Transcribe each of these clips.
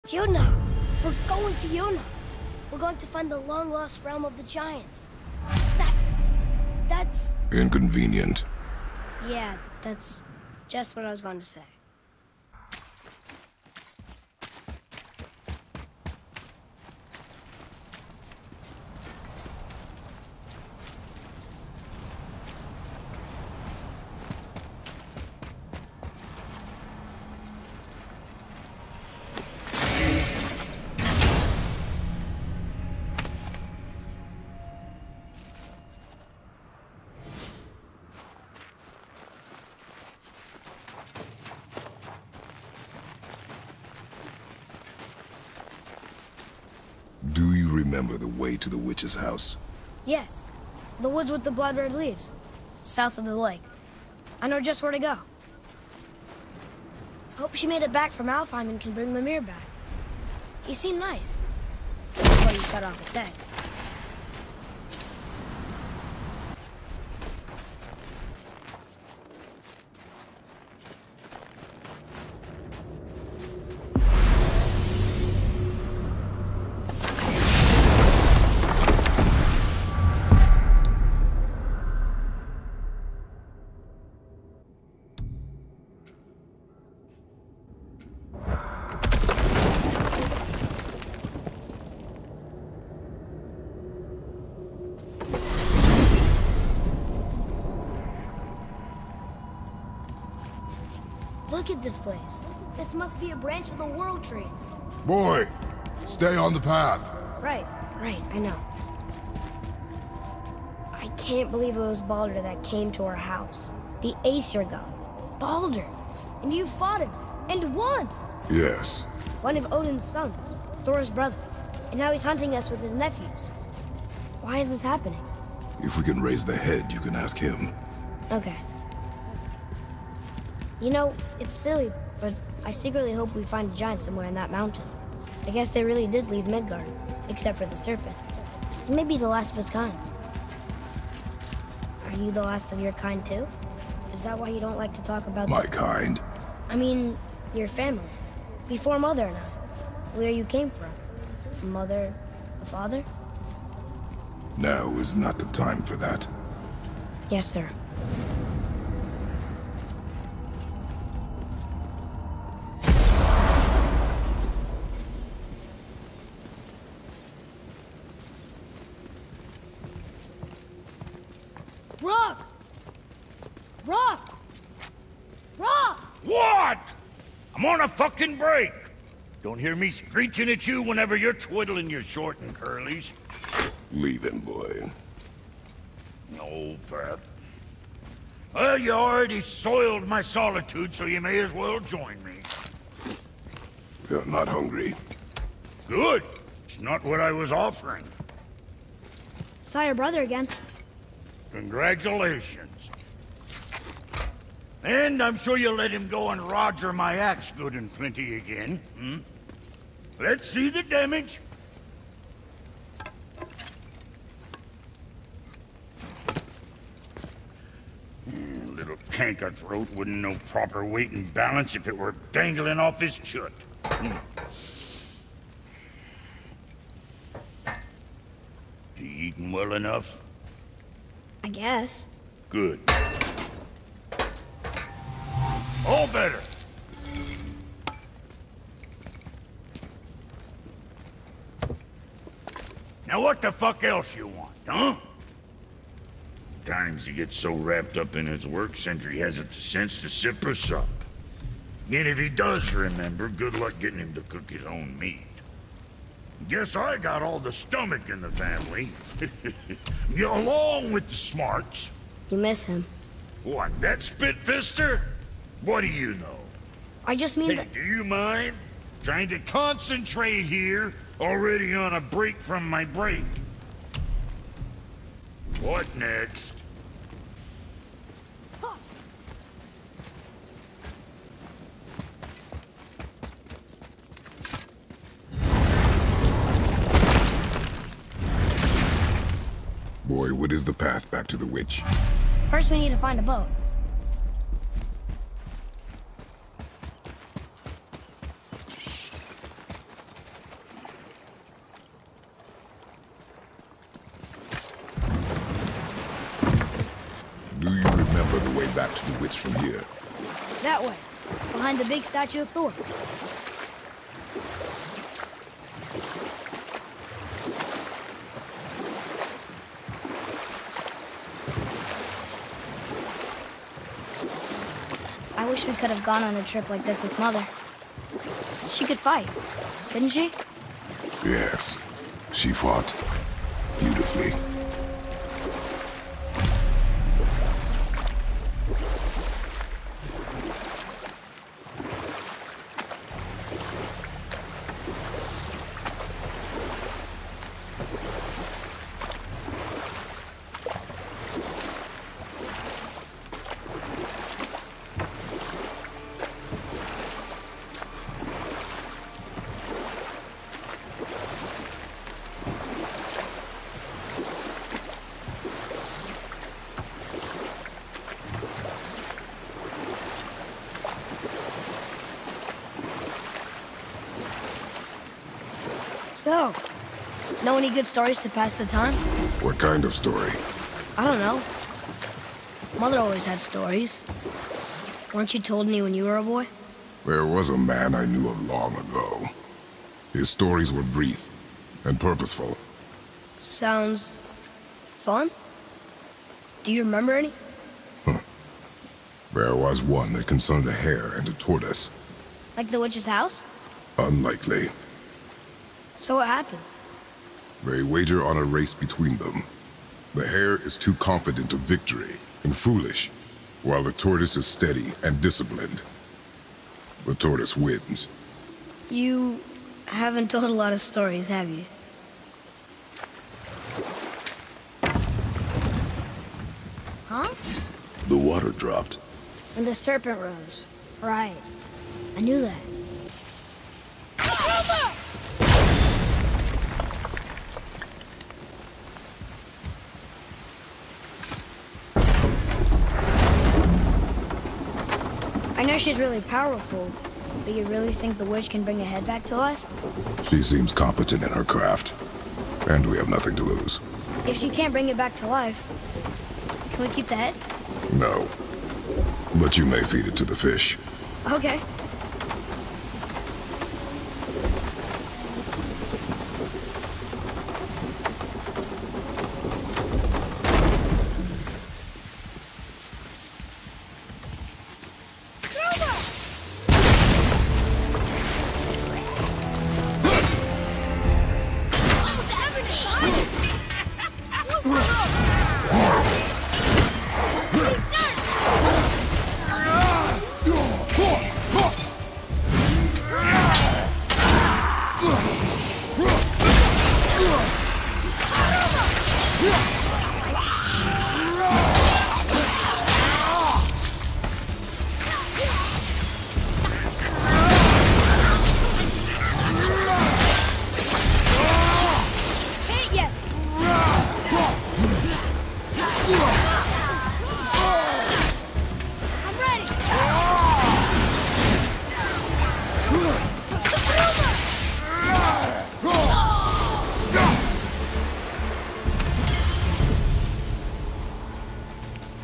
Yuna! We're going to Yuna! We're going to find the long-lost realm of the giants. That's... Inconvenient. Yeah, that's just what I was going to say. Do you remember the way to the witch's house? Yes. The woods with the blood-red leaves. South of the lake. I know just where to go. Hope she made it back from Alfheim and can bring Mimir back. He seemed nice. Before you cut off his head. Look at this place. This must be a branch of the World Tree. Boy, stay on the path. Right, I know. I can't believe it was Baldur that came to our house. The Aesir god. Baldur! And you fought him, and won! Yes. One of Odin's sons, Thor's brother. And now he's hunting us with his nephews. Why is this happening? If we can raise the head, you can ask him. Okay. You know, it's silly, but I secretly hope we find a giant somewhere in that mountain. I guess they really did leave Midgard, except for the serpent. Maybe the last of his kind. Are you the last of your kind too? Is that why you don't like to talk about My kind? I mean, your family. Before Mother and I. Where you came from. Mother, a father? Now is not the time for that. Yes, sir. Rock! Rock! Rock! What? I'm on a fucking break. Don't hear me screeching at you whenever you're twiddling your short and curlies. Leave him, boy. No, Pep. Well, you already soiled my solitude, so you may as well join me. You're not hungry. Good. It's not what I was offering. Saw your brother again. Congratulations. And I'm sure you'll let him go and roger my axe good and plenty again, hmm? Let's see the damage. Little canker throat wouldn't know proper weight and balance if it were dangling off his chut. You eating well enough? I guess. Good. All better. Now what the fuck else you want, huh? Times he gets so wrapped up in his work, Sentry hasn't the sense to sip or sup. And if he does remember, good luck getting him to cook his own meat. Guess I got all the stomach in the family. Along with the smarts. You miss him. What, that spit-fister? What do you know? I just mean Hey, that... do you mind? Trying to concentrate here, already on a break from my break. What next? Boy, what is the path back to the witch? First we need to find a boat. way back to the witch from here. That way, behind the big statue of Thor. I wish we could have gone on a trip like this with Mother. She could fight, couldn't she? Yes, she fought beautifully. So, know any good stories to pass the time? What kind of story? I don't know. Mother always had stories. Weren't you told me when you were a boy? There was a man I knew of long ago. His stories were brief and purposeful. Sounds fun. Do you remember any? There was one that concerned a hare and a tortoise. Like the witch's house? Unlikely. So what happens? They wager on a race between them. The hare is too confident of victory and foolish, while the tortoise is steady and disciplined. The tortoise wins. You haven't told a lot of stories, have you? Huh? The water dropped. And the serpent rose. Right. I knew that. I know she's really powerful, but you really think the witch can bring a head back to life? She seems competent in her craft, and we have nothing to lose. If she can't bring it back to life, can we keep the head? No. But you may feed it to the fish. Okay.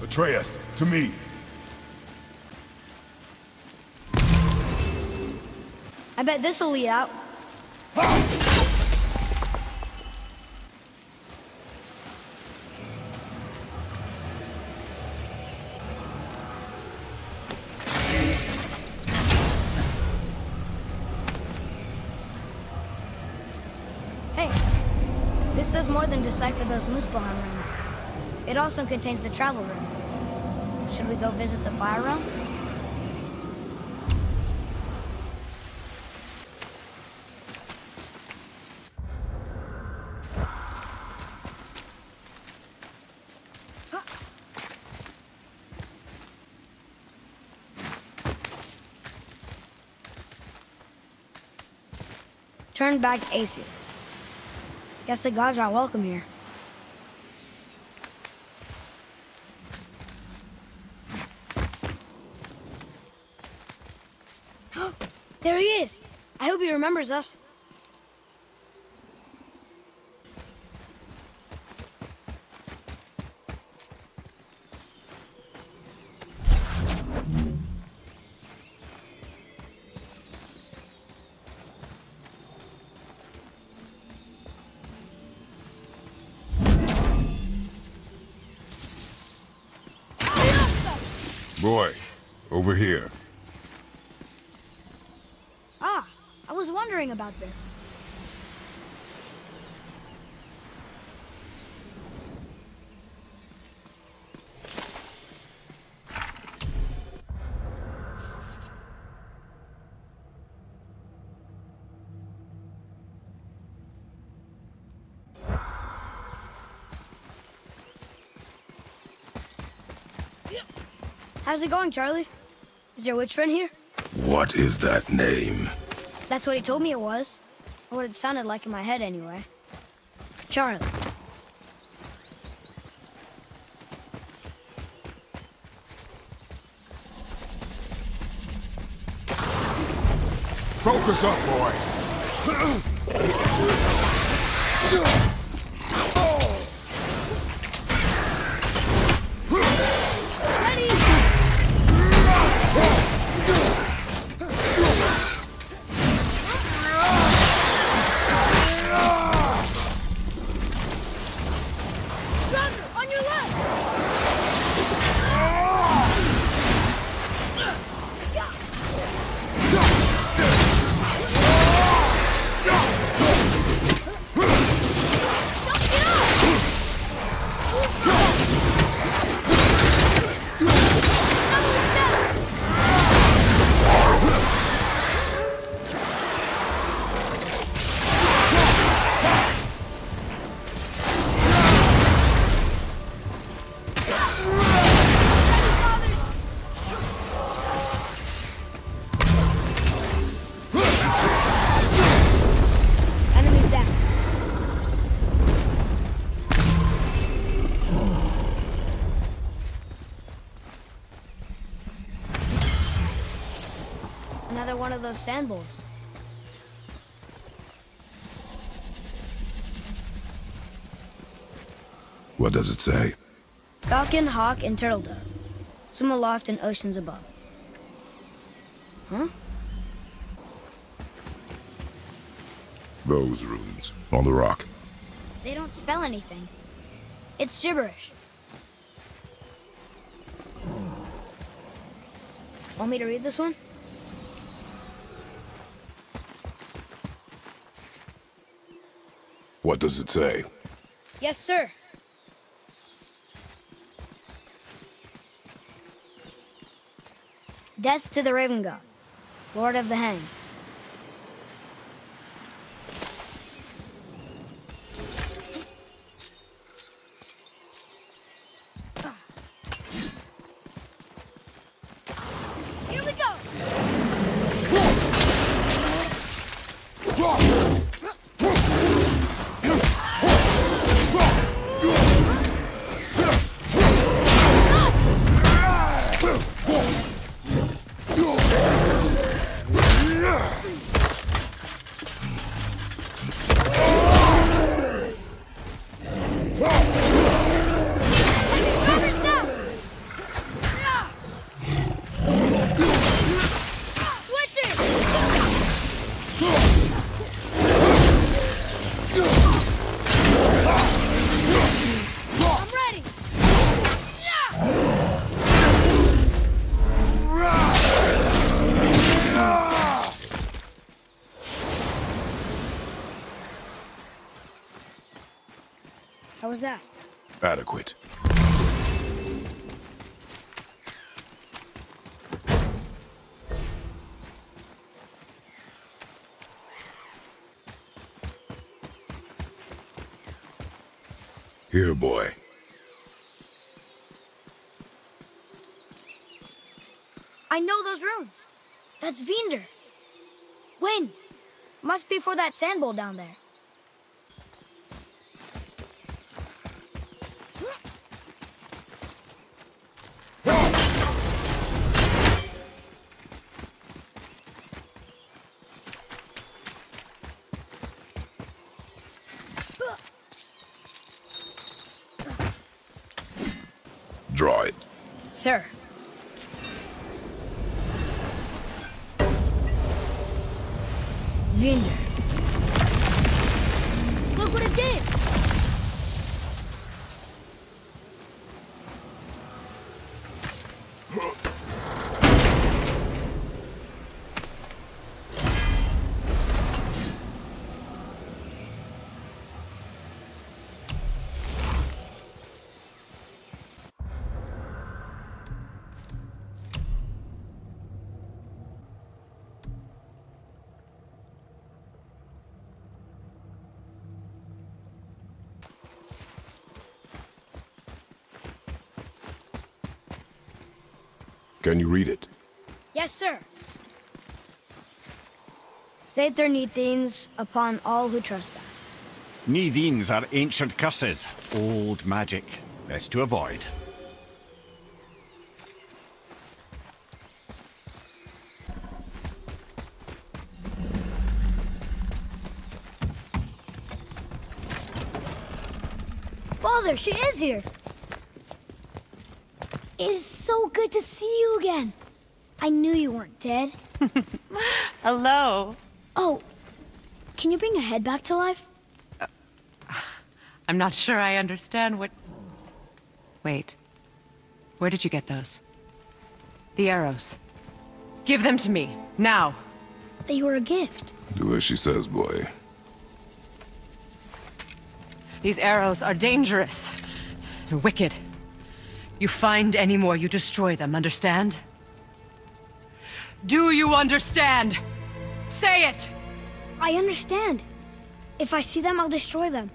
Atreus, to me. I bet this'll lead out. Hey, this does more than decipher those Muspelheim runes. It also contains the travel room. Should we go visit the fire realm? Turn back Aesir. Guess the gods aren't welcome here. There he is! I hope he remembers us. Boy, over here. Ah, I was wondering about this. How's it going, Charlie? Is your witch friend here? What is that name? That's what he told me it was. Or what it sounded like in my head, anyway. Charlie. Focus up, boy. Another one of those sand bowls. What does it say? Falcon, hawk, and turtle dove. Swim aloft in oceans above. Huh? Those runes on the rock. They don't spell anything. It's gibberish. Want me to read this one? What does it say? Yes, sir. Death to the Raven God, Lord of the Hang. Here we go! How was that? Adequate. Here, boy. I know those runes. That's Vinder. Wind. Must be for that sand bowl down there. Draw it. Sir. Vinder. Look what it did! Can you read it? Yes, sir. Sater Nithins upon all who trespass. Nithins are ancient curses, old magic. Best to avoid. Father, she is here! It's so good to see you again. I knew you weren't dead. Hello. Oh, can you bring a head back to life? I'm not sure I understand what... Wait. Where did you get those? The arrows. Give them to me, now. They were a gift. Do as she says, boy. These arrows are dangerous and wicked. You find any more, you destroy them, understand? Do you understand? Say it! I understand. If I see them, I'll destroy them.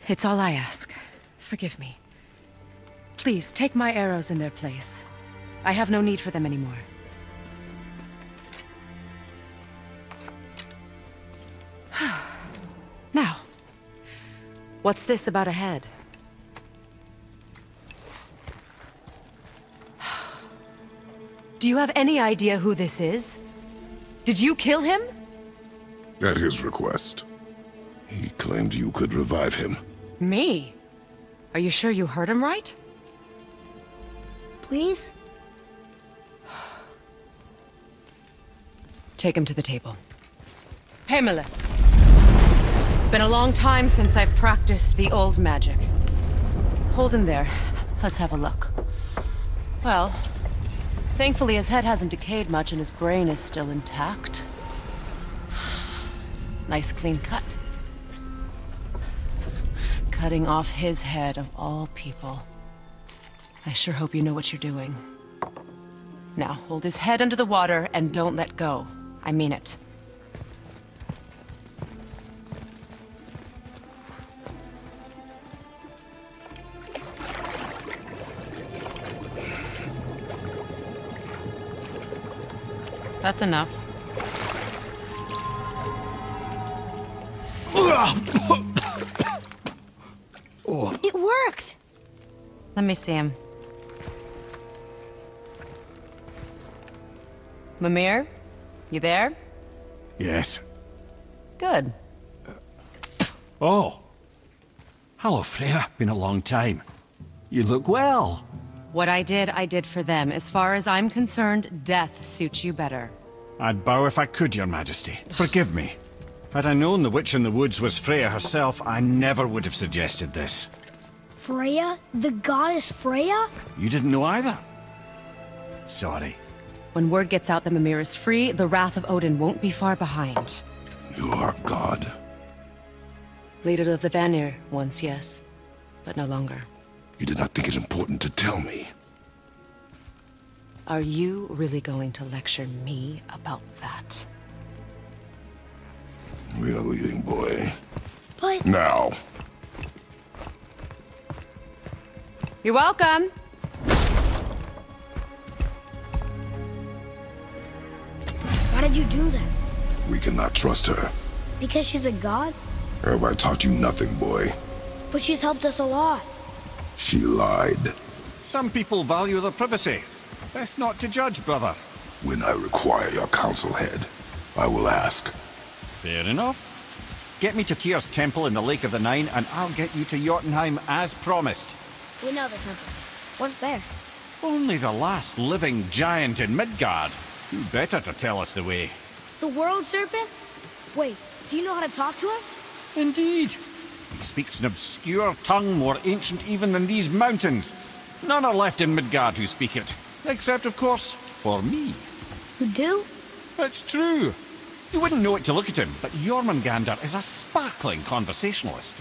It's all I ask. Forgive me. Please, take my arrows in their place. I have no need for them anymore. Now, what's this about a head? Do you have any idea who this is? Did you kill him? At his request. He claimed you could revive him. Me? Are you sure you heard him right? Please? Take him to the table. Pamela. It's been a long time since I've practiced the old magic. Hold him there. Let's have a look. Well, thankfully his head hasn't decayed much and his brain is still intact. Nice clean cut. Cutting off his head of all people. I sure hope you know what you're doing. Now, hold his head under the water and don't let go. I mean it. That's enough. It worked! Let me see him. Mimir? You there? Yes. Good. Oh. Hello, Freya. Been a long time. You look well. What I did for them. As far as I'm concerned, death suits you better. I'd bow if I could, Your Majesty. Forgive me. Had I known the witch in the woods was Freya herself, I never would have suggested this. Freya? The goddess Freya? You didn't know either? Sorry. When word gets out that Mimir is free, the wrath of Odin won't be far behind. You are God. Leader of the Vanir, once yes, but no longer. You did not think it important to tell me. Are you really going to lecture me about that? We are leaving, boy. But... Now. You're welcome! Why did you do that? We cannot trust her. Because she's a god? Have I taught you nothing, boy? But she's helped us a lot. She lied. Some people value their privacy. Best not to judge, brother. When I require your council head, I will ask. Fair enough. Get me to Tyr's temple in the Lake of the Nine, and I'll get you to Jotunheim as promised. We know the temple. What's there? Only the last living giant in Midgard. Who better to tell us the way? The world serpent? Wait, do you know how to talk to him? Indeed. He speaks an obscure tongue more ancient even than these mountains. None are left in Midgard who speak it. Except, of course, for me. You do? It's true. You wouldn't know it to look at him, but Jormungandr is a sparkling conversationalist.